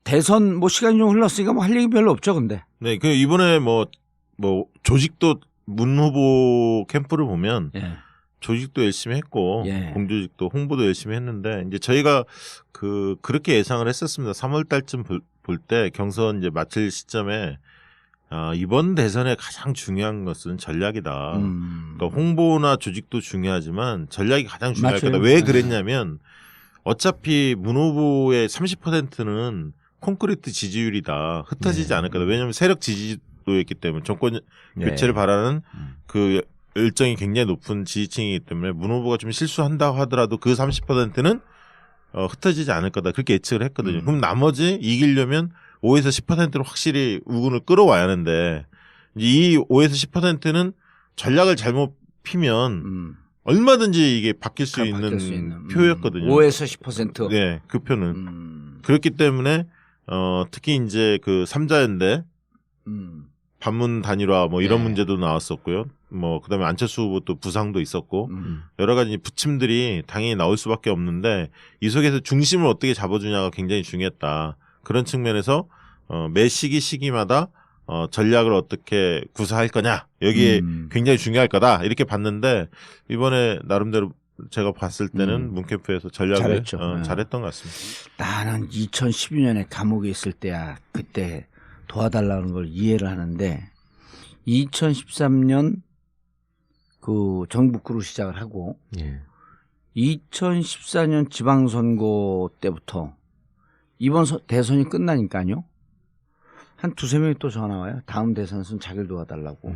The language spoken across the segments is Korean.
대선 뭐 시간이 좀 흘렀으니까 뭐 할 얘기 별로 없죠, 근데. 네, 그 이번에 뭐 조직도 문 후보 캠프를 보면 예. 조직도 열심히 했고 예. 공조직도 홍보도 열심히 했는데 이제 저희가 그렇게 예상을 했었습니다. 3월 달쯤 볼 때 경선 이제 마칠 시점에 이번 대선의 가장 중요한 것은 전략이다. 그러니까 홍보나 조직도 중요하지만 전략이 가장 중요할 거다. 왜 그랬냐면 어차피 문 후보의 30%는 콘크리트 지지율이다. 흩어지지 않을 거다. 왜냐하면 세력 지지도였기 때문에 정권 교체를 바라는 그 열정이 굉장히 높은 지지층이기 때문에 문 후보가 좀 실수한다고 하더라도 그 30%는 흩어지지 않을 거다. 그렇게 예측을 했거든요. 그럼 나머지 이기려면 5에서 10%로 확실히 우군을 끌어와야 하는데 이 5에서 10%는 전략을 잘못 피면 얼마든지 이게 바뀔 수 있는 표였거든요. 5에서 10%. 네, 그 표는. 그렇기 때문에 특히 이제 그 3자연대 반문 단일화 뭐 이런 문제도 나왔었고요. 뭐 그다음에 안철수 후보도 부상도 있었고 여러 가지 부침들이 당연히 나올 수밖에 없는데 이 속에서 중심을 어떻게 잡아주냐가 굉장히 중요했다. 그런 측면에서 매 시기마다 전략을 어떻게 구사할 거냐 여기에 굉장히 중요할 거다 이렇게 봤는데 이번에 나름대로 제가 봤을 때는 문캠프에서 전략을 잘했던 것 같습니다. 나는 2012년에 감옥에 있을 때야 그때 도와달라는 걸 이해를 하는데 2013년 그 정북구로 시작을 하고 2014년 지방선거 때부터 이번 대선이 끝나니까요. 한 두세 명이 또 전화 와요. 다음 대선은 자기를 도와달라고.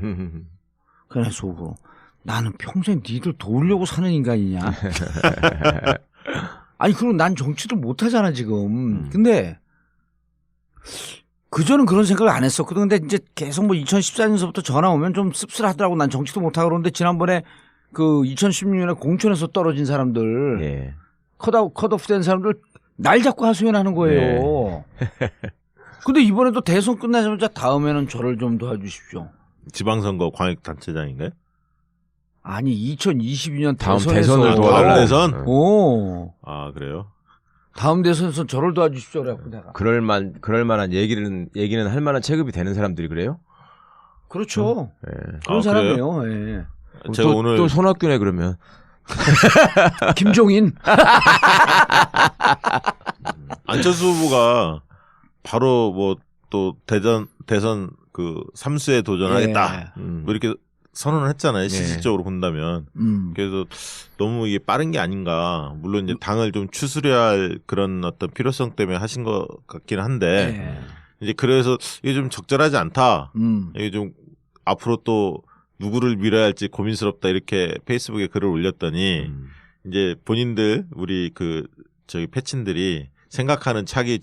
그래 속으로 나는 평생 니들 도우려고 사는 인간이냐. 아니 그리고 난 정치도 못하잖아 지금. 근데 그전은 그런 생각을 안 했었거든. 근데 이제 계속 뭐 2014년서부터 전화 오면 좀 씁쓸하더라고. 난 정치도 못하고 그러는데 지난번에 그 2016년에 공천에서 떨어진 사람들 컷오프 된 사람들 날 잡고 하소연하는 거예요. 근데 이번에도 대선 끝나자마자 다음에는 저를 좀 도와주십시오. 지방선거 광역단체장인가요? 아니 2022년 다음 대선에서 대선을 도와달라. 대선? 오. 아 그래요? 다음 대선에서 저를 도와주십시오. 그래갖고 내가. 그럴 만한 얘기는 할 만한 체급이 되는 사람들이 그래요? 그렇죠. 그런 사람이에요. 예. 제가 오늘 또 손학규네 그러면. 김종인. 안철수 후보가 바로 뭐 또 대선 그 3수에 도전하겠다. 뭐 이렇게 선언을 했잖아요. 실질적으로 본다면. 그래서 너무 이게 빠른 게 아닌가. 물론 이제 당을 좀 추스려야 할 그런 어떤 필요성 때문에 하신 것 같긴 한데 이제 그래서 이게 좀 적절하지 않다. 이게 좀 앞으로 또 누구를 밀어야 할지 고민스럽다 이렇게 페이스북에 글을 올렸더니 이제 본인들 우리 그 저기 패친들이 생각하는 차기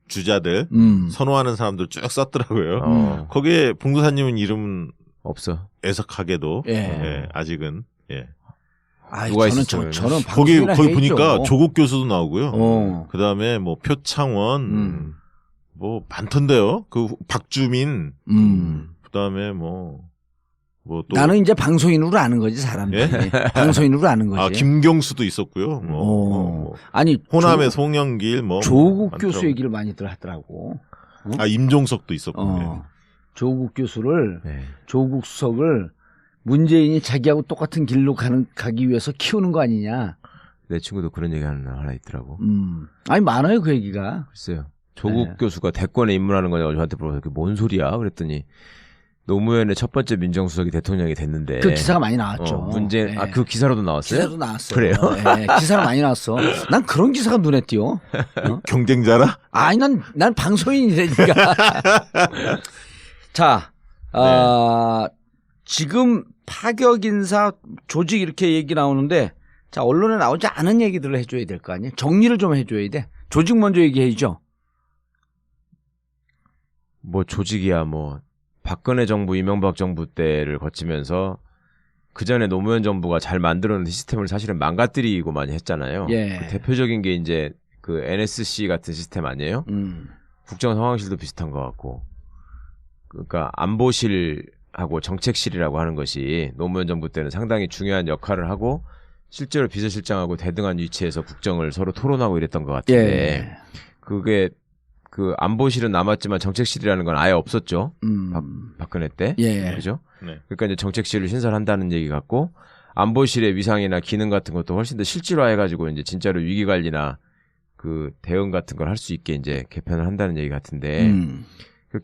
주자들 선호하는 사람들 쭉 썼더라고요. 거기에 봉도사님은 이름은 없어. 애석하게도 아직은 누가 있었어요? 저는 거기 해있죠. 보니까 조국 교수도 나오고요. 그다음에 뭐 표창원 뭐 많던데요. 그 박주민 그다음에 뭐 또 나는 이제 방송인으로 아는 거지 사람들이. 방송인으로 아는 거지. 아 김경수도 있었고요. 아니 호남의 송영길 뭐 조국 많더라고요. 교수 얘기를 많이들 하더라고. 아 임종석도 있었고. 조국 교수를 조국 수석을 문재인이 자기하고 똑같은 길로 가기 위해서 키우는 거 아니냐. 내 친구도 그런 얘기 하나 있더라고. 아니 많아요 그 얘기가. 글쎄요. 조국 교수가 대권에 입문하는 거냐고 저한테 물어봐서 그게 뭔 소리야? 그랬더니 노무현의 첫 번째 민정수석이 대통령이 됐는데 그 기사가 많이 나왔죠. 문재인 그 기사로도 나왔어요? 기사도 나왔어요. 그래요? 기사가 많이 나왔어. 난 그런 기사가 눈에 띄어. 경쟁자라? 아니 난 방송인이라니까. 자, 지금 파격 인사 조직 이렇게 얘기 나오는데 자 언론에 나오지 않은 얘기들을 해줘야 될 거 아니에요. 정리를 좀 해줘야 돼. 조직 먼저 얘기해야죠. 뭐 조직이야 뭐 박근혜 정부 이명박 정부 때를 거치면서 그 전에 노무현 정부가 잘 만들어놓은 시스템을 사실은 망가뜨리고 많이 했잖아요. 그 대표적인 게 이제 그 NSC 같은 시스템 아니에요? 국정상황실도 비슷한 것 같고. 그러니까 안보실하고 정책실이라고 하는 것이 노무현 정부 때는 상당히 중요한 역할을 하고 실제로 비서실장하고 대등한 위치에서 국정을 서로 토론하고 이랬던 것 같은데 그게 그 안보실은 남았지만 정책실이라는 건 아예 없었죠. 박근혜 때. 예. 그죠? 네. 그러니까 이제 정책실을 신설한다는 얘기 같고 안보실의 위상이나 기능 같은 것도 훨씬 더 실질화해가지고 이제 진짜로 위기 관리나 그 대응 같은 걸 할 수 있게 이제 개편을 한다는 얘기 같은데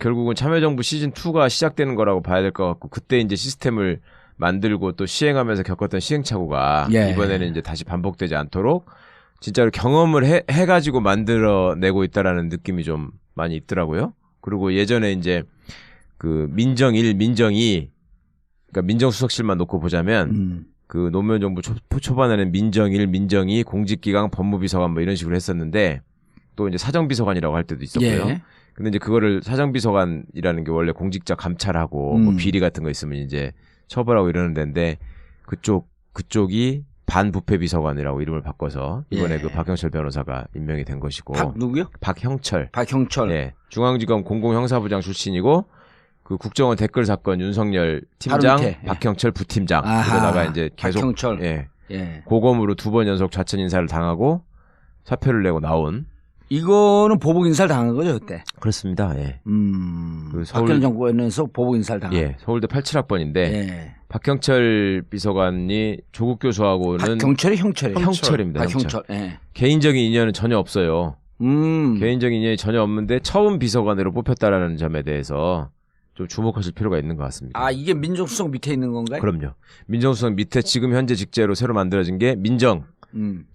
결국은 참여정부 시즌 2가 시작되는 거라고 봐야 될 것 같고 그때 이제 시스템을 만들고 또 시행하면서 겪었던 시행착오가 예. 이번에는 이제 다시 반복되지 않도록 진짜로 경험을 해가지고 만들어내고 있다라는 느낌이 좀 많이 있더라고요. 그리고 예전에 이제 그 민정 1, 민정 2, 그러니까 민정수석실만 놓고 보자면 그 노무현 정부 초반에는 민정 1, 민정 2, 공직기강, 법무비서관 뭐 이런 식으로 했었는데 또 이제 사정비서관이라고 할 때도 있었고요. 예. 근데 이제 그거를 사정비서관이라는 게 원래 공직자 감찰하고 뭐 비리 같은 거 있으면 이제 처벌하고 이러는 데인데 그쪽이 반부패 비서관이라고 이름을 바꿔서 이번에 예. 그 박형철 변호사가 임명이 된 것이고. 박 누구요? 박형철. 박형철. 예. 중앙지검 공공형사부장 출신이고 그 국정원 댓글 사건 윤석열 팀장, 밑에. 박형철 부팀장. 아하. 그러다가 이제 계속 박형철. 예. 예. 고검으로 2번 연속 좌천 인사를 당하고 사표를 내고 나온. 이거는 보복 인사를 당한 거죠 그때. 그렇습니다. 예. 그 박근혜 정부에서 보복 인사를 당한. 예. 서울대 87학번인데 예. 박형철 비서관이 조국 교수하고는 박경철이 형철이에요. 형철입니다. 박형철. 예. 개인적인 인연은 전혀 없어요. 개인적인 인연이 전혀 없는데 처음 비서관으로 뽑혔다라는 점에 대해서 좀 주목하실 필요가 있는 것 같습니다. 아 이게 민정수석 밑에 있는 건가요? 그럼요. 민정수석 밑에 지금 현재 직제로 새로 만들어진 게 민정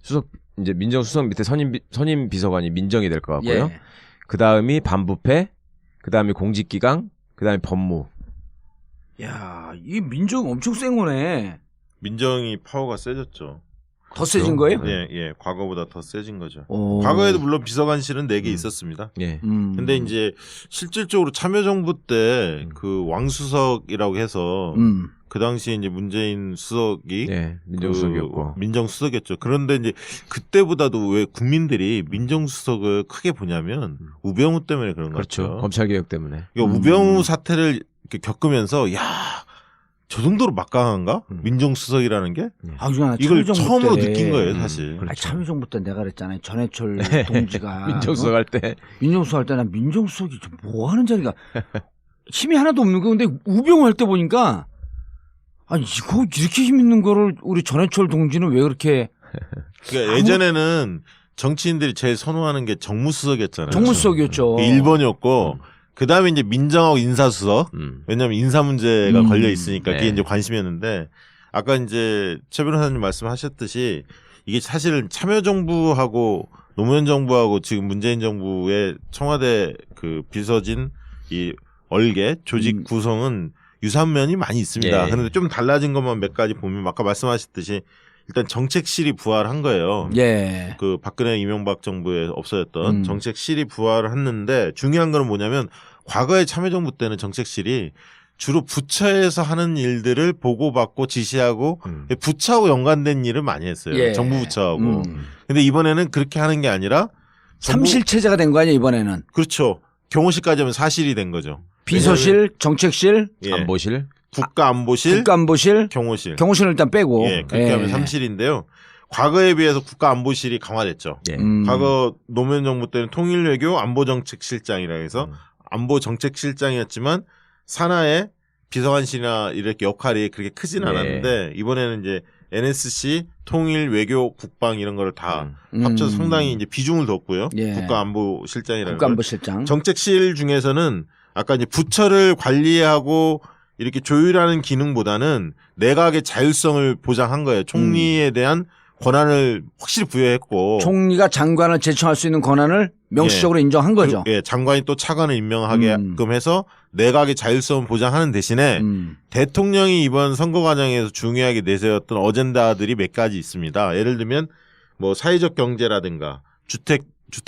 수석 이제 민정수석 밑에 선임 비서관이 민정이 될 것 같고요. 예. 그 다음이 반부패, 그 다음이 공직기강, 그 다음이 법무. 야, 이 민정 엄청 센 거네. 민정이 파워가 세졌죠. 더 세진 거예요? 예, 예. 과거보다 더 세진 거죠. 오. 과거에도 물론 비서관실은 4개 있었습니다. 예. 근데 이제 실질적으로 참여정부 때 그 왕수석이라고 해서 그 당시에 이제 문재인 수석이 예, 민정수석이었고. 민정수석이었죠. 그런데 이제 그때보다도 왜 국민들이 민정수석을 크게 보냐면 우병우 때문에 그런 그렇죠. 거죠. 검찰개혁 때문에. 그러니까 우병우 사태를 이렇게 겪으면서 야, 저 정도로 막강한가? 민정수석이라는 게? 아, 이걸 처음으로 느낀 거예요, 사실. 아니, 참여정부 때 내가 그랬잖아요. 전해철 동지가 민정수석 할 때. 민정수석 할 때 난 민정수석이 뭐 하는 자리가 힘이 하나도 없는 거. 근데 우병우 할 때 보니까 아니 이거 이렇게 힘 있는 거를 우리 전해철 동지는 왜 그렇게? 그러니까 예전에는 정치인들이 제일 선호하는 게 정무수석이었잖아요. 정무수석이었죠. 1번이었고 그 다음에 이제 민정하고 인사수석. 왜냐하면 인사 문제가 걸려 있으니까 그게 네. 이제 관심이었는데 아까 이제 최 변호사님 말씀하셨듯이 이게 사실은 참여정부하고 노무현 정부하고 지금 문재인 정부의 청와대 그 비서진 이 얼개 조직 구성은 유사면이 많이 있습니다. 예. 그런데 좀 달라진 것만 몇 가지 보면 아까 말씀하셨듯이 일단 정책실이 부활한 거예요. 예. 그 박근혜 이명박 정부에 없어졌던 정책실이 부활을 했는데 중요한 거는 뭐냐면 과거의 참여정부 때는 정책실이 주로 부처에서 하는 일들을 보고받고 지시하고 부처하고 연관된 일을 많이 했어요. 예. 정부 부처하고. 근데 이번에는 그렇게 하는 게 아니라 삼실 체제가 된 거 아니에요 이번에는? 그렇죠. 경호실까지 하면 사실이 된 거죠. 비서실, 정책실, 예. 안보실, 국가안보실, 국가안보실, 경호실. 경호실을 일단 빼고. 예, 그렇게 하면 3실인데요. 과거에 비해서 국가안보실이 강화됐죠. 예. 과거 노무현 정부 때는 통일외교 안보정책실장이라 해서 안보정책실장이었지만 산하의 비서관실이나 이렇게 역할이 그렇게 크진 않았는데 이번에는 이제 NSC, 통일외교, 국방 이런 거를 다 합쳐서 상당히 이제 비중을 뒀고요. 예. 국가안보실장이라는 국가안보실장. 정책실 중에서는 아까 이제 부처를 관리하고 이렇게 조율하는 기능보다는 내각의 자율성을 보장한 거예요. 총리에 대한 권한을 확실히 부여했고 총리가 장관을 제청할 수 있는 권한을 명시적으로 인정한 거죠. 예, 장관이 또 차관을 임명하게끔 해서 내각의 자율성을 보장하는 대신에 대통령이 이번 선거 과정에서 중요하게 내세웠던 어젠다들이 몇 가지 있습니다. 예를 들면 뭐 사회적 경제라든가 주택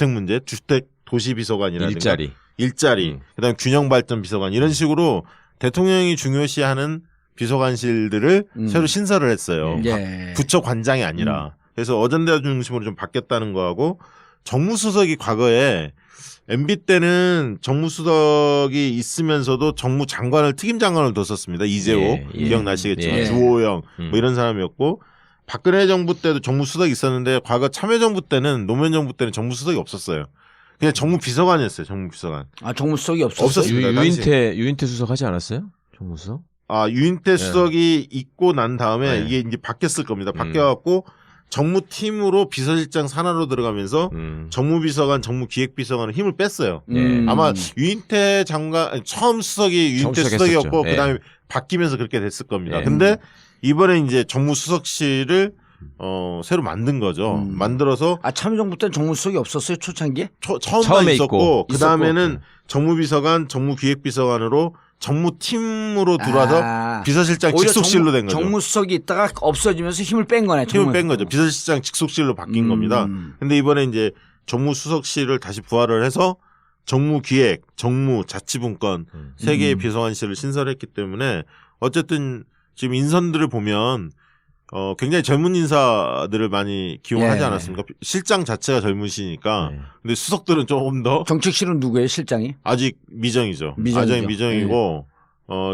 문제, 주택 도시 비서관이라든가 일자리, 그다음에 균형 발전 비서관 이런 식으로 대통령이 중요시하는 비서관실들을 새로 신설을 했어요. 예. 부처 관장이 아니라. 그래서 어젠다 중심으로 좀 바뀌었다는 거하고 정무수석이 과거에 MB 때는 정무수석이 있으면서도 정무장관을 특임장관을 뒀었습니다. 이재호 기억나시겠지만 주호영 뭐 이런 사람이었고 박근혜 정부 때도 정무수석이 있었는데 과거 참여정부 때는 노무현 정부 때는 정무수석이 없었어요. 그냥 정무비서관이었어요. 정무비서관. 아 정무수석이 없었어요? 없었습니다. 유인태 수석 하지 않았어요? 정무수석? 아 유인태 수석이 있고 난 다음에 네. 이게 이제 바뀌었을 겁니다. 바뀌어갖고 정무팀으로 비서실장 산하로 들어가면서 정무비서관, 정무기획비서관을 힘을 뺐어요. 아마 유인태 장관 처음 수석이 유인태 수석이었고 그다음에 바뀌면서 그렇게 됐을 겁니다. 근데 이번에 이제 정무수석실을 새로 만든 거죠. 만들어서 아 참여정부 때는 정무수석이 없었어요 초창기에? 처음에 있었고 그 다음에는 있었고. 정무비서관, 정무기획비서관으로 정무팀으로 들어와서 비서실장 직속실로 된 거죠. 정무수석이 있다가 없어지면서 힘을 뺀 거네. 힘을 뺀 거죠. 비서실장 직속실로 바뀐 겁니다. 근데 이번에 이제 정무수석실을 다시 부활을 해서 정무기획, 정무자치분권 세 개의 비서관실을 신설했기 때문에 어쨌든 지금 인선들을 보면 굉장히 젊은 인사들을 많이 기용하지 예. 않았습니까? 실장 자체가 젊으시니까. 근데 수석들은 조금 더 정책실은 누구예요 실장이? 아직 미정이죠. 미정이죠. 아직 미정이고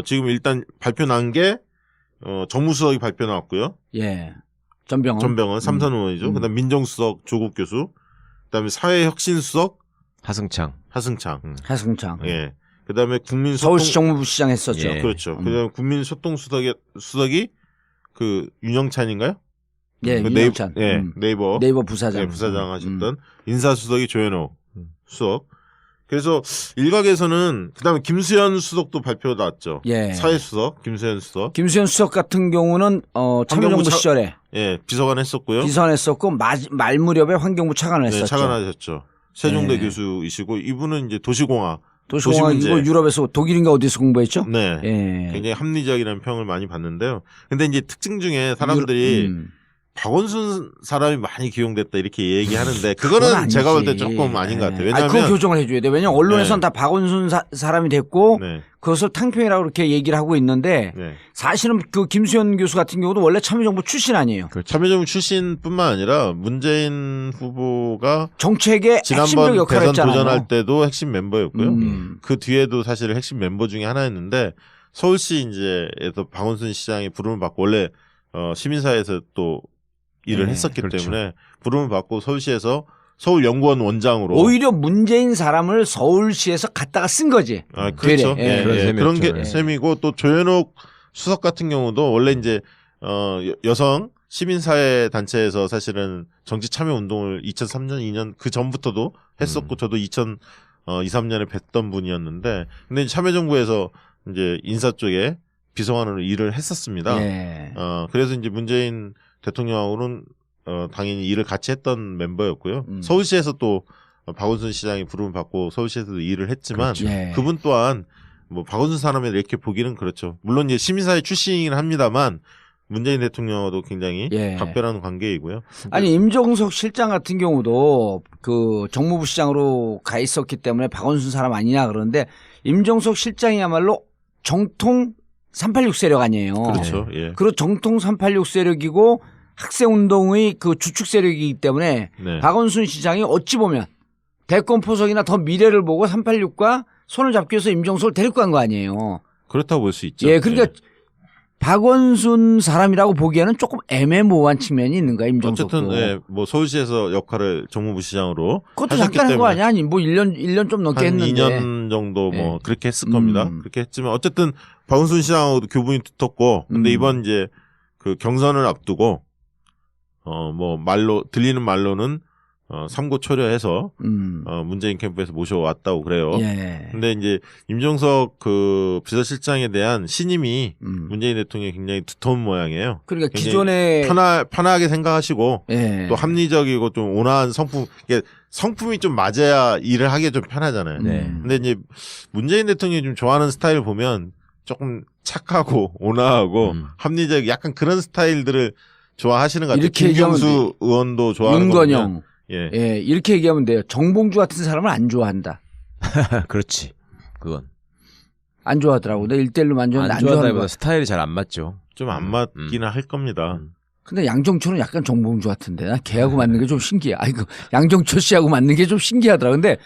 지금 일단 발표 난 게 정무수석이 발표 나왔고요. 예. 전병헌. 삼선 의원이죠. 그다음 민정수석 조국 교수. 그다음에 사회혁신수석 하승창. 하승창. 예. 그다음에 국민소통 서울시 정무부시장 했었죠. 예. 그렇죠. 그다음에 국민소통수석이 그 윤영찬인가요? 예, 그 윤영찬. 네이버 부사장. 부사장 하셨던 인사수석이 조현옥 수석. 그래서 일각에서는 그다음에 김수현 수석도 발표 나왔죠. 예. 사회수석 김수현 수석. 김수현 수석 같은 경우는 참여정부 시절에 비서관 했었고요. 비서관했었고 말 무렵에 환경부 차관을 했었죠. 차관하셨죠. 세종대 예. 교수이시고 이분은 이제 도시공학이고 도시공학이고 유럽에서 독일인가 어디서 공부했죠? 네. 예. 굉장히 합리적이라는 평을 많이 받는데요. 근데 이제 특징 중에 사람들이 박원순 사람이 많이 기용됐다 이렇게 얘기하는데 그거는 제가 볼 때 조금 아닌 것 같아요. 왜냐하면 그거 교정을 해줘야 돼. 왜냐하면 언론에서는 다 박원순 사람이 됐고 그것을 탕평이라고 그렇게 얘기를 하고 있는데 사실은 그 김수현 교수 같은 경우도 원래 참여정부 출신 아니에요. 그렇죠. 참여정부 출신뿐만 아니라 문재인 후보가 정책의 핵심적 지난번 역할을 대선 했잖아요. 도전할 때도 핵심 멤버였고요. 그 뒤에도 사실 핵심 멤버 중에 하나였는데 서울시 이제에서 박원순 시장이 부름을 받고 원래 시민사회에서 또 일을 했었기 때문에 부름을 받고 서울시에서 서울연구원 원장으로 오히려 문재인 사람을 서울시에서 갖다가 쓴 거지. 아, 그렇죠. 그런 게 셈이고 또 조현옥 수석 같은 경우도 원래 이제 여성 시민사회 단체에서 사실은 정치 참여 운동을 2003년, 2년 그 전부터도 했었고 저도 2003년에 뵀던 분이었는데 근데 참여정부에서 이제 인사 쪽에 비서관으로 일을 했었습니다. 그래서 이제 문재인 대통령하고는 당연히 일을 같이 했던 멤버였고요. 서울시에서 또 박원순 시장이 부름을 받고 서울시에서도 일을 했지만 그분 또한 뭐 박원순 사람을 이렇게 보기는 그렇죠. 물론 이제 시민사회 출신이긴 합니다만 문재인 대통령하고도 굉장히 각별한 관계이고요. 아니 임종석 실장 같은 경우도 그 정무부 시장으로 가 있었기 때문에 박원순 사람 아니냐 그러는데 임종석 실장이야말로 정통 386 세력 아니에요. 그렇죠. 그리고 정통 386 세력이고 학생운동의 그 주축 세력이기 때문에 박원순 시장이 어찌 보면 대권 포석이나 더 미래를 보고 386과 손을 잡기 위해서 임종석을 데리고 간 거 아니에요. 그렇다고 볼 수 있죠. 그러니까 박원순 사람이라고 보기에는 조금 애매모호한 측면이 있는 거야, 임종석도. 어쨌든 뭐 서울시에서 역할을 정무부 시장으로 그것도 하셨기 잠깐 한 거 때문에 아니야? 아니 뭐 1년 좀 넘게 한 했는데. 2년 정도 뭐 그렇게 했을 겁니다. 그렇게 했지만 어쨌든 박원순 시장하고도 교분이 두텁고 근데 이번 이제 그 경선을 앞두고 뭐 들리는 말로는 삼고 초려해서 문재인 캠프에서 모셔왔다고 그래요. 근데 이제 임종석 그 비서실장에 대한 신임이 문재인 대통령이 굉장히 두터운 모양이에요. 그러니까 기존에 편하게 생각하시고 또 합리적이고 좀 온화한 성품이 좀 맞아야 일을 하기에 좀 편하잖아요. 근데 이제 문재인 대통령이 좀 좋아하는 스타일 보면 조금 착하고 온화하고 합리적 약간 그런 스타일들을 좋아하시는 것 같아요. 김경수 의원도 좋아하는 거고요. 윤건영. 이렇게 얘기하면 돼요. 정봉주 같은 사람을 안 좋아한다. 그렇지. 그건. 안 좋아하더라고. 내 1대1로 안 좋아한다기보다 스타일이 잘 안 맞죠. 좀 안 맞기는 할 겁니다. 근데 양정초는 약간 정봉주 같은데. 나 걔하고 맞는 게 좀 신기해. 아이고, 양정초 씨하고 맞는 게 좀 신기하더라. 근데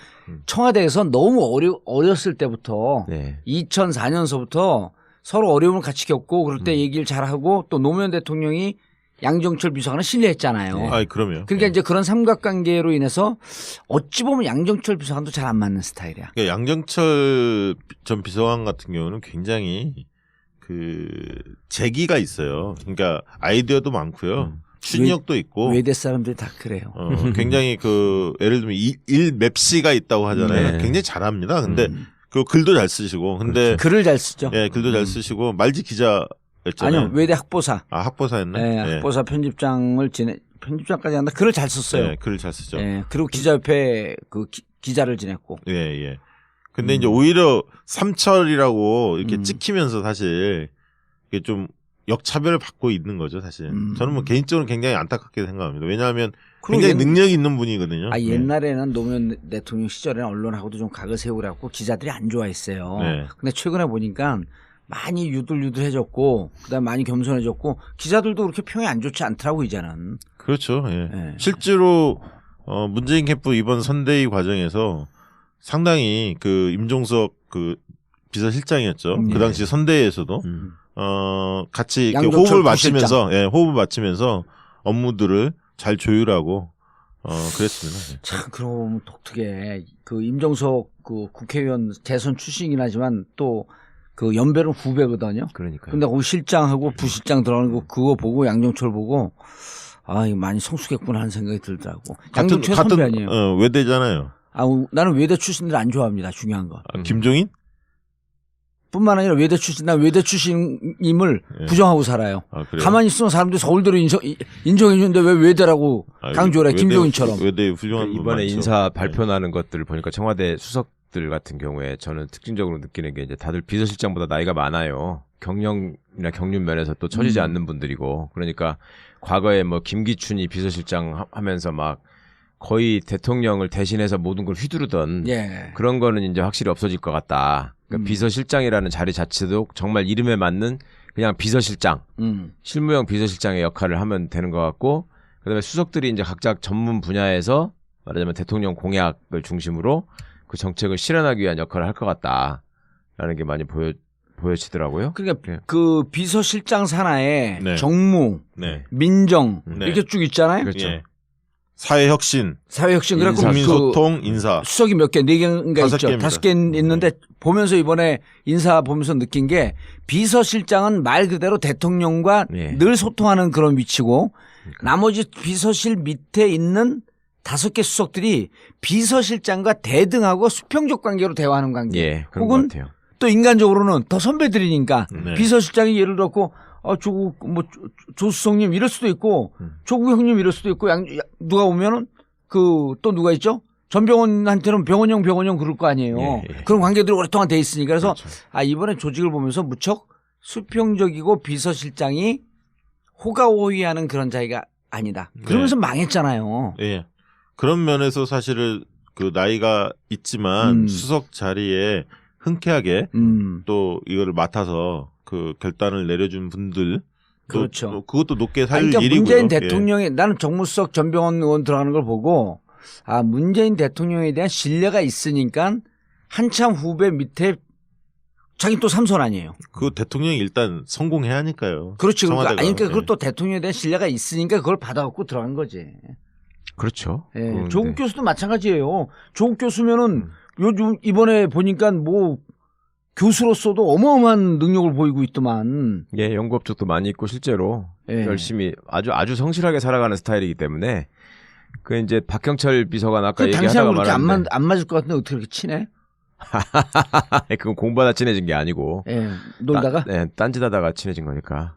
청와대에서 너무 어렸을 때부터 2004년서부터 서로 어려움을 같이 겪고 그럴 때 얘기를 잘하고 또 노무현 대통령이 양정철 비서관을 신뢰했잖아요. 아, 그럼요. 그러니까 이제 그런 삼각관계로 인해서 어찌 보면 양정철 비서관도 잘 안 맞는 스타일이야. 그러니까 양정철 전 비서관 같은 경우는 굉장히 재기가 있어요. 그러니까 아이디어도 많고요. 추진력도 있고. 외대 사람들이 다 그래요. 굉장히 예를 들면 일 맵시가 있다고 하잖아요. 네. 굉장히 잘합니다. 근데 그 글도 잘 쓰시고. 근데 글을 잘 쓰죠. 예, 글도 잘 쓰시고 말지 기자였잖아요. 아니요, 외대 학보사. 아, 학보사였네. 네, 예. 학보사 편집장까지 한다. 글을 잘 썼어요. 예, 글을 잘 쓰죠. 예, 그리고 기자협회 기자를 지냈고. 예, 예. 근데 이제 오히려 삼철이라고 이렇게 찍히면서 사실 이게 좀 역차별을 받고 있는 거죠, 사실. 저는 뭐 개인적으로 굉장히 안타깝게 생각합니다. 왜냐하면 굉장히 능력이 있는 분이거든요. 아, 옛날에는 노무현 대통령 시절에는 언론하고도 좀 각을 세우라고 기자들이 안 좋아했어요. 네. 근데 최근에 보니까 많이 유들유들해졌고, 그다음에 많이 겸손해졌고, 기자들도 그렇게 평이 안 좋지 않더라고 이제는. 그렇죠. 예. 예. 실제로 문재인 캠프 이번 선대위 과정에서 상당히 임종석 비서실장이었죠. 그 당시 선대위에서도 같이 이렇게 호흡을 맞추면서, 예, 호흡을 맞추면서 업무들을 잘 조율하고 그랬습니다. 예. 참 그러고 보면 독특해. 임종석 국회의원 대선 출신이긴 하지만 또 연배는 후배거든요. 그러니까요. 근데 거기 실장하고 부실장 들어가는 거 그거 보고 양정철 보고 아, 이거 많이 성숙했구나 하는 생각이 들더라고. 양정철 선배 아니에요. 외대잖아요. 아, 나는 외대 출신들 안 좋아합니다. 중요한 건. 김종인? 뿐만 아니라 외대 출신, 난 외대 출신임을 예. 부정하고 살아요. 아, 그래요? 가만히 있으면 사람들이 서울대로 인정해 주는데 왜 외대라고 강조를 해, 김종인처럼. 외대 훌륭한 분 이번에 많죠. 인사 발표나는 것들을 보니까 청와대 수석들 같은 경우에 저는 특징적으로 느끼는 게 이제 다들 비서실장보다 나이가 많아요. 경력이나 경륜 면에서 또 처지지 않는 분들이고, 그러니까 과거에 뭐 김기춘이 비서실장 하면서 막 거의 대통령을 대신해서 모든 걸 휘두르던 예. 그런 거는 이제 확실히 없어질 것 같다. 그러니까 비서실장이라는 자리 자체도 정말 이름에 맞는 그냥 비서실장, 실무형 비서실장의 역할을 하면 되는 것 같고, 그다음에 수석들이 이제 각자 전문 분야에서 말하자면 대통령 공약을 중심으로 그 정책을 실현하기 위한 역할을 할 것 같다라는 게 많이 보여지더라고요. 그러니까 네. 비서실장 산하에 네. 정무, 네. 민정 네. 이렇게 쭉 있잖아요. 그렇죠. 예. 사회혁신, 사회혁신 그래갖고 국민소통, 인사. 수석이 몇 개, 4개인가 있죠. 5개입니다. 5개 있는데 보면서 이번에 인사 보면서 느낀 게 비서실장은 말 그대로 대통령과 예. 늘 소통하는 그런 위치고 나머지 비서실 밑에 있는 5개 수석들이 비서실장과 대등하고 수평적 관계로 대화하는 관계. 예, 그런 혹은 것 같아요. 또 인간적으로는 더 선배들이니까 네. 비서실장이 예를 들었고 조국 조수석님 이럴 수도 있고 조국 형님 이럴 수도 있고 누가 오면은 또 누가 있죠? 전병헌한테는 병원형 그럴 거 아니에요. 예, 예. 그런 관계들이 오랫동안 돼 있으니까 그래서 그렇죠. 이번에 조직을 보면서 무척 수평적이고 비서실장이 호가호위하는 그런 자리가 아니다. 그러면서 망했잖아요. 예. 그런 면에서 사실은 나이가 있지만 수석 자리에 흔쾌하게 또 이거를 맡아서 결단을 내려준 분들 그렇죠. 또 그것도 높게 살 그러니까 일이고요. 문재인 대통령이 나는 정무수석 전병헌 의원 들어가는 걸 보고 문재인 대통령에 대한 신뢰가 있으니까 한참 후배 밑에 자기 또 삼선 아니에요. 그 대통령이 일단 성공해야 하니까요. 그렇지. 청와대가. 그러니까 예. 그것도 대통령에 대한 신뢰가 있으니까 그걸 받아갖고 들어간 거지. 그렇죠. 예. 그런데 조국 교수도 마찬가지예요. 조국 교수면은 요즘 이번에 보니까 교수로서도 어마어마한 능력을 보이고 있더만. 예, 연구 업적도 많이 있고 실제로 예. 열심히 아주 성실하게 살아가는 스타일이기 때문에 이제 박경철 비서관 아까 얘기하다가 당시하고 그렇게 말았는데 안 맞을 것 같은데 어떻게 그렇게 친해? 그건 공부하다 친해진 게 아니고 예. 놀다가? 딴짓하다가 친해진 거니까.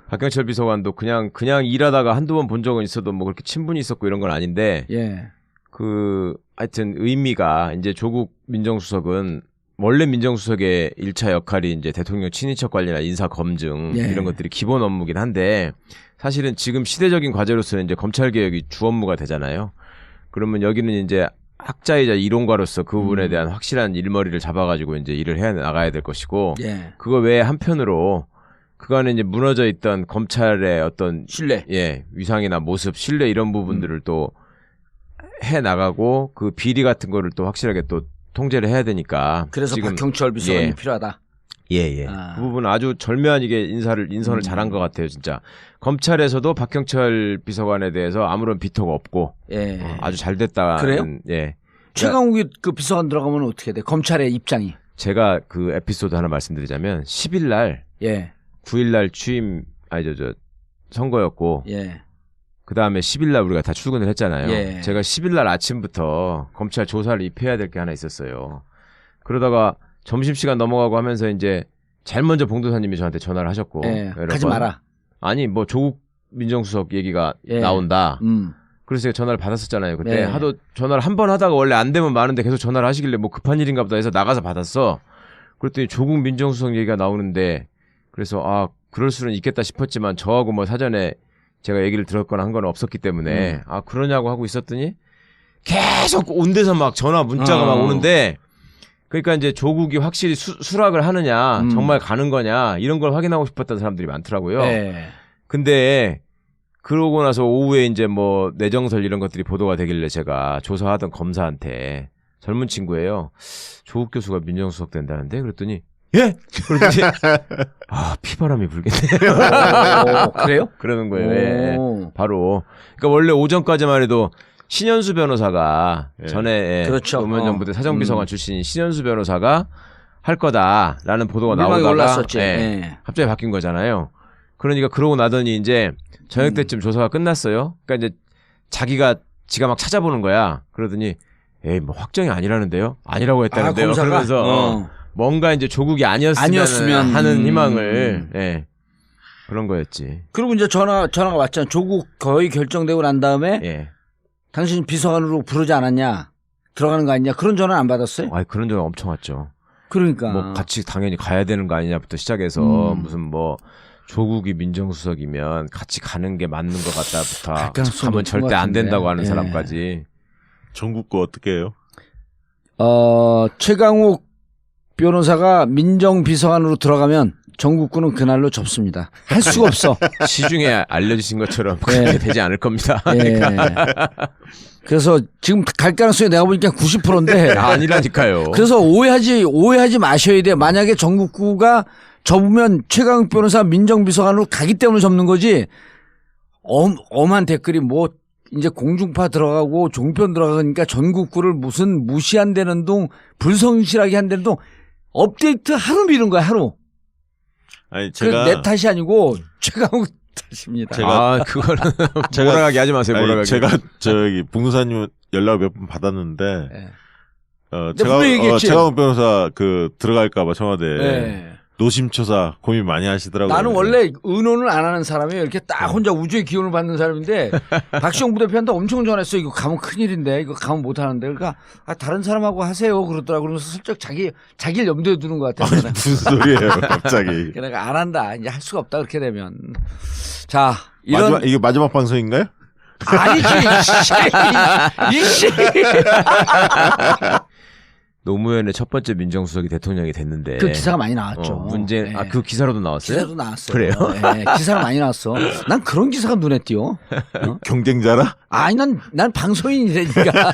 박경철 비서관도 그냥 일하다가 한두 번 본 적은 있어도 뭐 그렇게 친분이 있었고 이런 건 아닌데 예. 하여튼 의미가 이제 조국 민정수석은 원래 민정수석의 1차 역할이 이제 대통령 친인척 관리나 인사 검증 예. 이런 것들이 기본 업무긴 한데 사실은 지금 시대적인 과제로서는 이제 검찰 개혁이 주 업무가 되잖아요. 그러면 여기는 이제 학자이자 이론가로서 그 부분에 대한 확실한 일머리를 잡아가지고 이제 일을 해 나가야 될 것이고 예. 그거 외에 한편으로 그간에 이제 무너져 있던 검찰의 어떤 신뢰. 위상이나 모습, 신뢰 이런 부분들을 또 해 나가고 그 비리 같은 거를 또 확실하게 또 통제를 해야 되니까 그래서 지금 박경철 비서관이 예. 필요하다. 예. 그 부분은 아주 절묘하게 인선을 잘한 것 같아요, 진짜. 검찰에서도 박형철 비서관에 대해서 아무런 비토가 없고 아주 잘 됐다. 그래요? 예. 최강욱이 그 비서관 들어가면 어떻게 돼? 검찰의 입장이. 제가 그 에피소드 하나 말씀드리자면 10일 날 9일 날 선거였고 그 다음에 10일 날 우리가 다 출근을 했잖아요. 제가 10일 날 아침부터 검찰 조사를 입혀야 될 게 하나 있었어요. 그러다가 점심시간 넘어가고 하면서 이제 제일 먼저 봉도사님이 저한테 전화를 하셨고 가지 마라. 아니 뭐 조국 민정수석 얘기가 나온다. 그래서 제가 전화를 받았었잖아요. 그때 하도 전화를 한 번 하다가 원래 안 되면 많은데 계속 전화를 하시길래 뭐 급한 일인가 보다 해서 나가서 받았어. 그랬더니 조국 민정수석 얘기가 나오는데 그래서 그럴 수는 있겠다 싶었지만 저하고 뭐 사전에 제가 얘기를 들었거나 한 건 없었기 때문에 그러냐고 하고 있었더니 계속 온 데서 막 전화 문자가 막 오는데 그러니까 이제 조국이 확실히 수락을 하느냐 정말 가는 거냐 이런 걸 확인하고 싶었던 사람들이 많더라고요. 근데 그러고 나서 오후에 이제 뭐 내정설 이런 것들이 보도가 되길래 제가 조사하던 검사한테 젊은 친구예요. 조국 교수가 민정수석 된다는데 그랬더니 예? 그랬더니 피바람이 불겠네요. 그래요? 그러는 거예요. 바로. 그러니까 원래 오전까지만 해도 신현수 변호사가 전에 그렇죠. 노무현 정부 때 사정비서관 출신인 신현수 변호사가 할 거다라는 보도가 나오다가 올랐었지. 갑자기 바뀐 거잖아요. 그러니까 그러고 나더니 이제 저녁 때쯤 조사가 끝났어요. 그러니까 이제 지가 막 찾아보는 거야. 그러더니 뭐 확정이 아니라는데요? 아니라고 했다는데요. 그러면서 뭔가 이제 조국이 아니었으면 하는 희망을 그런 거였지. 그리고 이제 전화가 왔잖아. 조국 거의 결정되고 난 다음에 당신 비서관으로 부르지 않았냐? 들어가는 거 아니냐? 그런 전화 안 받았어요? 그런 전화 엄청 왔죠. 그러니까 뭐 같이 당연히 가야 되는 거 아니냐부터 시작해서 무슨 뭐 조국이 민정수석이면 같이 가는 게 맞는 것 같다부터 가면 절대 안 된다고 하는 사람까지. 전국 거 어떻게 해요? 최강욱 변호사가 민정비서관으로 들어가면 전국구는 그날로 접습니다. 할 수가 없어. 시중에 알려주신 것처럼 그렇게 되지 않을 겁니다. 그래서 지금 갈 가능성이 내가 보니까 90%인데 아니라니까요. 그래서 오해하지 마셔야 돼요. 만약에 전국구가 접으면 최강욱 변호사 민정비서관으로 가기 때문에 접는 거지. 엄한 댓글이 뭐 이제 공중파 들어가고 종편 들어가니까 전국구를 무슨 무시한다는 둥 불성실하게 한다는 둥 업데이트 하루 미룬 거야 하루. 아니 제가 내 탓이 아니고 최강욱 탓입니다. 그거는 몰아가게 하지 마세요. 몰아가게. 제가 봉도사님 연락을 몇 번 받았는데 최강욱 변호사 들어갈까봐 청와대 노심초사 고민 많이 하시더라고요. 나는 원래 의논을 안 하는 사람이에요. 이렇게 딱 혼자 우주의 기운을 받는 사람인데 박시영 부대표한테 엄청 전화했어. 이거 가면 큰일인데 이거 가면 못하는데 그러니까 다른 사람하고 하세요 그러더라고. 그러면서 슬쩍 자기를 염두에 두는 것 같아요. 무슨 소리예요 갑자기. 그러니까 안 한다. 이제 할 수가 없다 그렇게 되면. 자 이런 이게 마지막 방송인가요? 아니지 이씨. 노무현의 첫 번째 민정수석이 대통령이 됐는데 그 기사가 많이 나왔죠. 그 기사로도 나왔어요? 기사도 나왔어요. 그래요? 기사가 많이 나왔어. 난 그런 기사가 눈에 띄어. 경쟁자라? 아니 난 방송인이라니까.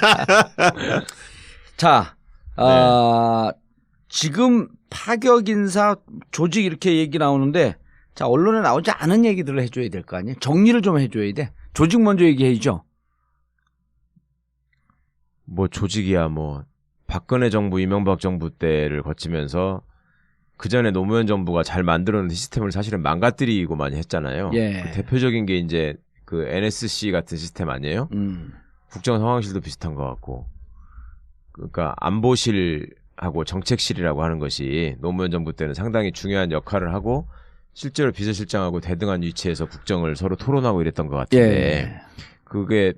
자, 지금 파격 인사 조직 이렇게 얘기 나오는데 자 언론에 나오지 않은 얘기들을 해줘야 될 거 아니에요. 정리를 좀 해줘야 돼. 조직 먼저 얘기해줘. 뭐 조직이야 뭐. 박근혜 정부, 이명박 정부 때를 거치면서 그 전에 노무현 정부가 잘 만들어놓은 시스템을 사실은 망가뜨리고 많이 했잖아요. 그 대표적인 게 이제 그 NSC 같은 시스템 아니에요? 국정상황실도 비슷한 것 같고. 그러니까 안보실하고 정책실이라고 하는 것이 노무현 정부 때는 상당히 중요한 역할을 하고 실제로 비서실장하고 대등한 위치에서 국정을 서로 토론하고 이랬던 것 같은데 그게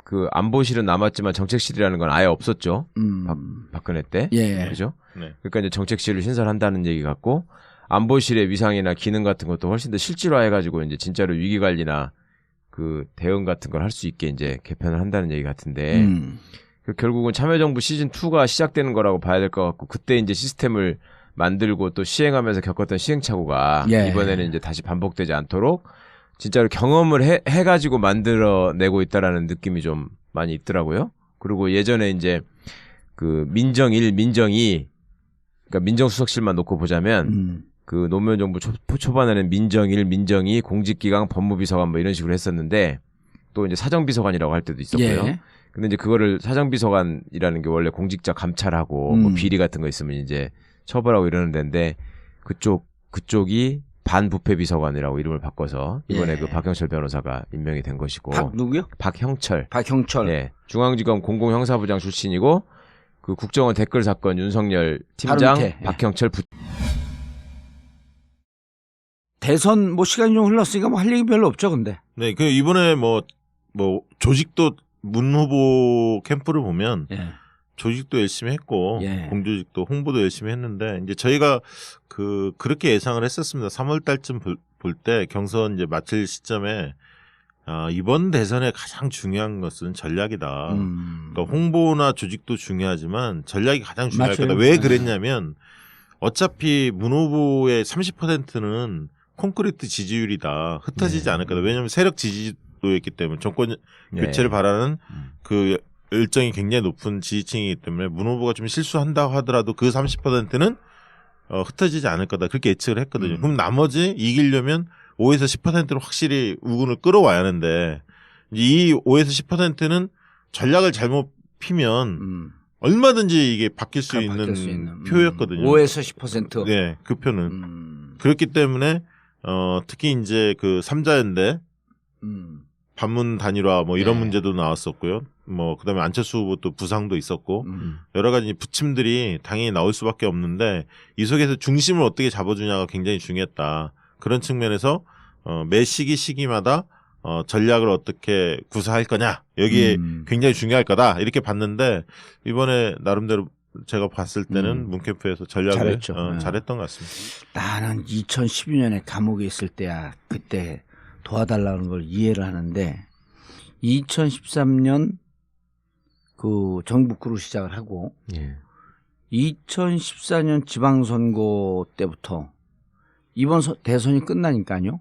그 안보실은 남았지만 정책실이라는 건 아예 없었죠. 박근혜 때. 그죠? 그러니까 이제 정책실을 신설한다는 얘기 같고 안보실의 위상이나 기능 같은 것도 훨씬 더 실질화해가지고 이제 진짜로 위기 관리나 그 대응 같은 걸 할 수 있게 이제 개편을 한다는 얘기 같은데 결국은 참여정부 시즌 2가 시작되는 거라고 봐야 될 것 같고 그때 이제 시스템을 만들고 또 시행하면서 겪었던 시행착오가 이번에는 이제 다시 반복되지 않도록. 진짜로 경험을 해가지고 만들어내고 있다라는 느낌이 좀 많이 있더라고요. 그리고 예전에 이제 그 민정 1, 민정 2 그러니까 민정수석실만 놓고 보자면 그 노무현 정부 초반에는 민정일, 민정이, 공직기강, 법무비서관 뭐 이런 식으로 했었는데 또 이제 사정비서관이라고 할 때도 있었고요. 예. 근데 이제 그거를 사정비서관이라는 게 원래 공직자 감찰하고 뭐 비리 같은 거 있으면 이제 처벌하고 이러는 데인데 그쪽이 반부패비서관이라고 이름을 바꿔서 이번에 예. 그 박형철 변호사가 임명이 된 것이고. 누구요? 박형철. 예. 중앙지검 공공형사부장 출신이고 그 국정원 댓글 사건 윤석열 팀장 예. 박형철 대선 뭐 시간이 좀 흘렀으니까 뭐 할 얘기 별로 없죠, 근데. 네, 그 이번에 뭐 조직도 문 후보 캠프를 보면 예. 조직도 열심히 했고 예. 공조직도 홍보도 열심히 했는데 이제 저희가 그렇게 예상을 했었습니다. 3월 달쯤 볼 때 경선 이제 마칠 시점에 이번 대선의 가장 중요한 것은 전략이다. 그러니까 홍보나 조직도 중요하지만 전략이 가장 중요할 맞아요. 거다. 왜 그랬냐면 어차피 문 후보의 30%는 콘크리트 지지율이다. 흩어지지 않을 거다. 왜냐하면 세력 지지도였기 때문에 정권 교체를 바라는 그 열정이 굉장히 높은 지지층이기 때문에 문 후보가 좀 실수한다고 하더라도 그 30%는 흩어지지 않을 거다. 그렇게 예측을 했거든요. 그럼 나머지 이기려면 5에서 10%로 확실히 우군을 끌어와야 하는데 이 5에서 10%는 전략을 잘못 피면 얼마든지 이게 바뀔 수 있는 표였거든요. 5에서 10%. 네, 그 표는. 그렇기 때문에 특히 이제 그 3자연대 반문 단일화 뭐 이런 문제도 나왔었고요. 뭐 그다음에 안철수 후보 또 부상도 있었고 여러 가지 부침들이 당연히 나올 수밖에 없는데 이 속에서 중심을 어떻게 잡아주냐가 굉장히 중요했다. 그런 측면에서 매 시기마다 전략을 어떻게 구사할 거냐 여기에 굉장히 중요할 거다 이렇게 봤는데 이번에 나름대로 제가 봤을 때는 문캠프에서 전략을 잘했던 것 같습니다. 나는 2012년에 감옥에 있을 때야 그때 도와달라는 걸 이해를 하는데 2013년 그 정북구로 시작을 하고 2014년 지방선거 때부터 이번 대선이 끝나니까요.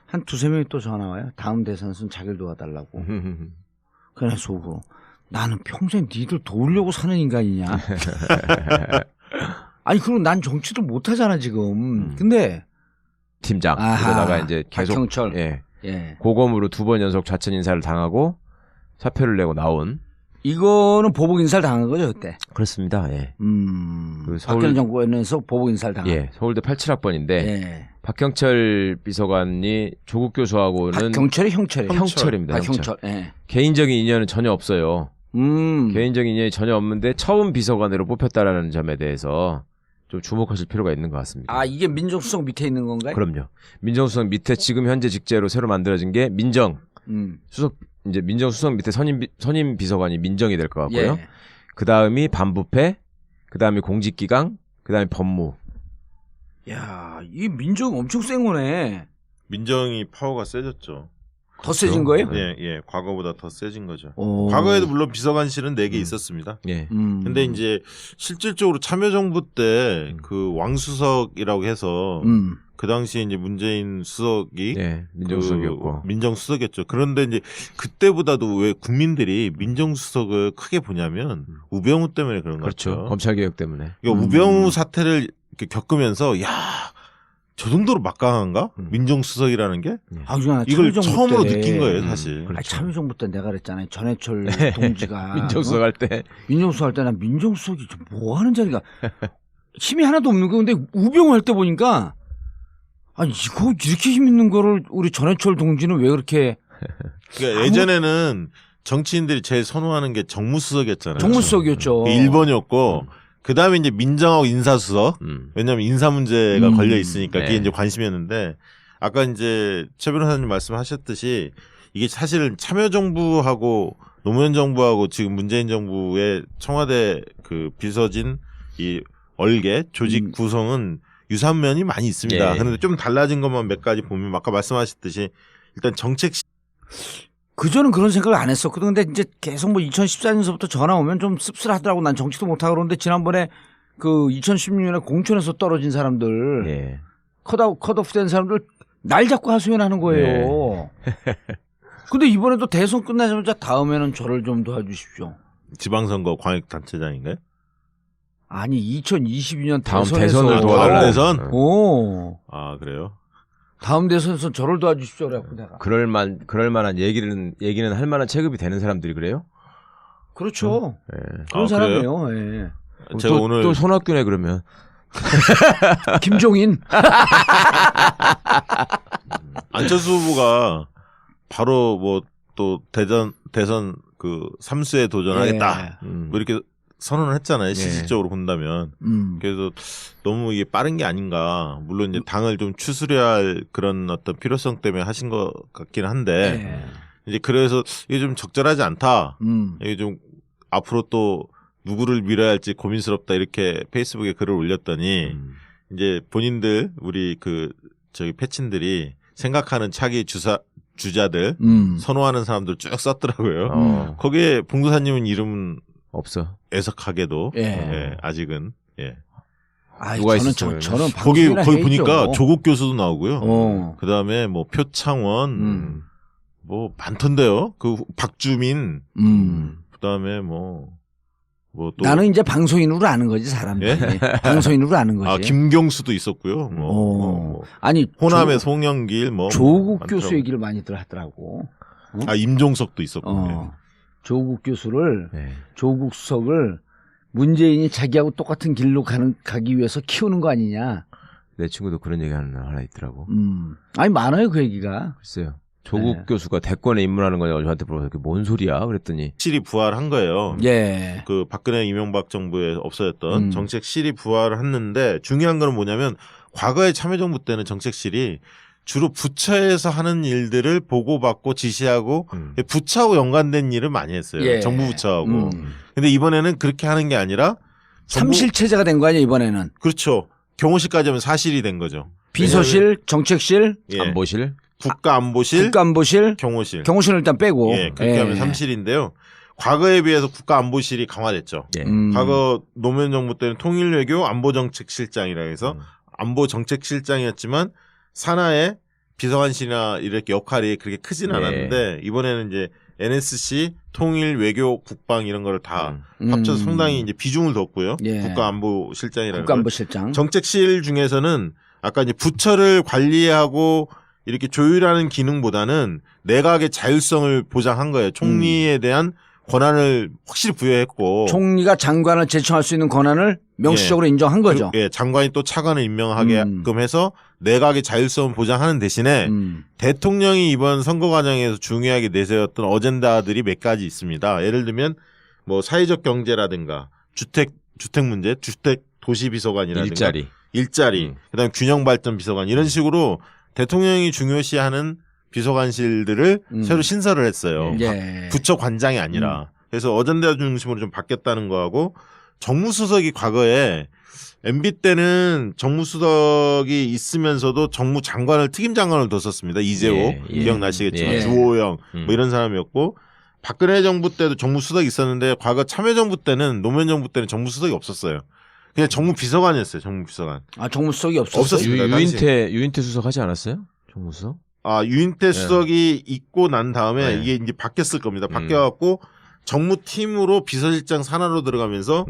한 두세 명이 또 전화 와요. 다음 대선은 자기를 도와달라고. 그래서 나는 평생 니들 도우려고 사는 인간이냐. 아니 그리고 난 정치도 못하잖아 지금. 근데 팀장 그러다가 이제 계속 박형철. 고검으로 2번 연속 좌천 인사를 당하고 사표를 내고 나온. 이거는 보복 인사를 당한 거죠 그때. 그렇습니다. 예. 그 박근혜 정부에서 보복 인사를 당한. 예. 서울대 87학번인데 박형철 비서관이 조국 교수하고는 형철입니다. 박형철. 예. 개인적인 인연은 전혀 없어요. 개인적인 인연이 전혀 없는데 처음 비서관으로 뽑혔다라는 점에 대해서 좀 주목하실 필요가 있는 것 같습니다. 아 이게 민정수석 밑에 있는 건가요? 그럼요. 민정수석 밑에 지금 현재 직제로 새로 만들어진 게 민정 수석 이제 민정수석 밑에 선임 비서관이 민정이 될 것 같고요. 그 다음이 반부패, 그 다음이 공직기강, 그 다음이 법무. 야, 이 민정 엄청 센 거네. 민정이 파워가 세졌죠. 더 세진 거예요? 예. 과거보다 더 세진 거죠. 과거에도 물론 비서관실은 4개 있었습니다. 근데 이제 실질적으로 참여정부 때 그 왕수석이라고 해서 그 당시에 이제 문재인 수석이 민정수석이었고 민정수석이었죠. 그런데 이제 그때보다도 왜 국민들이 민정수석을 크게 보냐면 우병우 때문에 그런 거죠. 그렇죠. 검찰개혁 때문에. 그러니까 우병우 사태를 이렇게 겪으면서 야, 저 정도로 막강한가? 민정수석이라는 게? 이걸 처음으로 느낀 거예요, 사실. 그렇죠. 참여정부 때 내가 그랬잖아요. 전해철 동지가 민정수석 할 때. 민정수석 할 때 난 민정수석이 뭐 하는 자리가 힘이 하나도 없는 거. 근데 우병우 할 때 보니까 아니 이거 이렇게 힘 있는 거를 우리 전해철 동지는 왜 그렇게? 그러니까 예전에는 정치인들이 제일 선호하는 게 정무수석이었잖아요. 정무수석이었죠. 1번이었고 그 다음에 이제 민정하고 인사수석. 왜냐하면 인사 문제가 걸려 있으니까 그게 이제 관심이었는데 아까 이제 최 변호사님 말씀하셨듯이 이게 사실은 참여정부하고 노무현 정부하고 지금 문재인 정부의 청와대 그 비서진 이 얼개 조직 구성은 유사한 면이 많이 있습니다. 그런데 좀 달라진 것만 몇 가지 보면 아까 말씀하셨듯이 일단 정책 그전은 그런 생각을 안 했었거든. 근데 이제 계속 뭐 2014년서부터 전화 오면 좀 씁쓸하더라고. 난 정치도 못하고 그러는데 지난번에 그 2016년에 공천에서 떨어진 사람들 컷오프 된 사람들 날 잡고 하소연하는 거예요. 근데 이번에도 대선 끝나자마자 다음에는 저를 좀 도와주십시오. 지방선거 광역단체장인가요? 아니 2022년 다음 대선에서 대선을 도와달라. 다음 대선? 오. 아 그래요? 다음 대선에서 저를 도와주십시오. 그래갖고 내가. 그럴 만한 얘기는 할 만한 체급이 되는 사람들이 그래요? 그렇죠. 예. 그런 아, 사람이에요. 예. 제가 또, 오늘 또 손학규네 그러면. 김종인. 안철수 후보가 바로 뭐 또 대선 그 3수에 도전하겠다. 예. 뭐 이렇게 선언을 했잖아요. 실질적으로 본다면. 그래서 너무 이게 빠른 게 아닌가. 물론 이제 당을 좀 추스려야 할 그런 어떤 필요성 때문에 하신 것 같긴 한데 이제 그래서 이게 좀 적절하지 않다. 이게 좀 앞으로 또 누구를 밀어야 할지 고민스럽다 이렇게 페이스북에 글을 올렸더니 이제 본인들 우리 그 저기 패친들이 생각하는 차기 주자들 선호하는 사람들 쭉 썼더라고요. 거기에 봉도사님은 이름은 없어. 애석하게도 예. 예, 아직은 예. 아이, 누가 저는 있었어요? 저는 거기 방송이나 해야죠. 보니까 조국 교수도 나오고요. 어. 그다음에 뭐 표창원 뭐 많던데요. 그 박주민 그다음에 뭐 또 나는 이제 방송인으로 아는 거지 사람들이. 예? 방송인으로 아는 거지. 아 김경수도 있었고요. 뭐 아니 호남의 송영길 뭐 조국 많더라고요. 교수 얘기를 많이들 하더라고. 아 임종석도 있었고. 예. 조국 교수를 네. 조국 수석을 문재인이 자기하고 똑같은 길로 가기 위해서 키우는 거 아니냐. 내 친구도 그런 얘기 하나 있더라고. 아니 많아요 그 얘기가. 글쎄요. 조국 네. 교수가 대권에 입문하는 거냐고 저한테 물어서 그게 뭔 소리야? 그랬더니 실이 부활한 거예요. 예. 그 박근혜 이명박 정부에 없어졌던 정책실이 부활을 했는데 중요한 거는 뭐냐면 과거의 참여정부 때는 정책실이 주로 부처에서 하는 일들을 보고받고 지시하고 부처하고 연관된 일을 많이 했어요. 예. 정부 부처하고. 근데 이번에는 그렇게 하는 게 아니라 삼실체제가 된 거 아니야 이번에는. 그렇죠. 경호실까지 하면 사실이 된 거죠. 비서실, 정책실, 예. 안보실, 국가안보실, 국가안보실, 경호실. 경호실을 일단 빼고. 예, 그렇게 하면 3실인데요. 과거에 비해서 국가안보실이 강화됐죠. 예. 과거 노무현 정부 때는 통일외교 안보정책실장이라 해서 안보정책실장이었지만 산하의 비서관실이나 이렇게 역할이 그렇게 크진 예. 않았는데 이번에는 이제 NSC, 통일외교, 국방 이런 거를 다 합쳐서 상당히 이제 비중을 뒀고요. 예. 국가안보실장이라는 국가안보실장. 정책실 중에서는 아까 이제 부처를 관리하고 이렇게 조율하는 기능보다는 내각의 자율성을 보장한 거예요. 총리에 대한 권한을 확실히 부여했고 총리가 장관을 제청할 수 있는 권한을 명시적으로 인정한 거죠. 예, 장관이 또 차관을 임명하게끔 해서 내각의 자율성을 보장하는 대신에 대통령이 이번 선거 과정에서 중요하게 내세웠던 어젠다들이 몇 가지 있습니다. 예를 들면 뭐 사회적 경제라든가 주택 문제, 주택 도시 비서관이라든가 일자리, 그다음에 균형 발전 비서관 이런 식으로 대통령이 중요시하는 비서관실들을 새로 신설을 했어요. 예. 부처 관장이 아니라. 그래서 어젠다 중심으로 좀 바뀌었다는 거하고 정무수석이 과거에 MB 때는 정무수석이 있으면서도 정무장관을 특임장관을 뒀었습니다. 이재호 기억나시겠지만 주호영 뭐 이런 사람이었고 박근혜 정부 때도 정무수석이 있었는데 과거 참여정부 때는 노무현 정부 때는 정무수석이 없었어요. 그냥 정무비서관이었어요. 정무비서관. 아 정무수석이 없었어요? 유인태 수석 하지 않았어요? 정무수석? 아 유인태 수석이 있고 난 다음에 이게 이제 바뀌었을 겁니다. 바뀌어갖고 정무팀으로 비서실장 산하로 들어가면서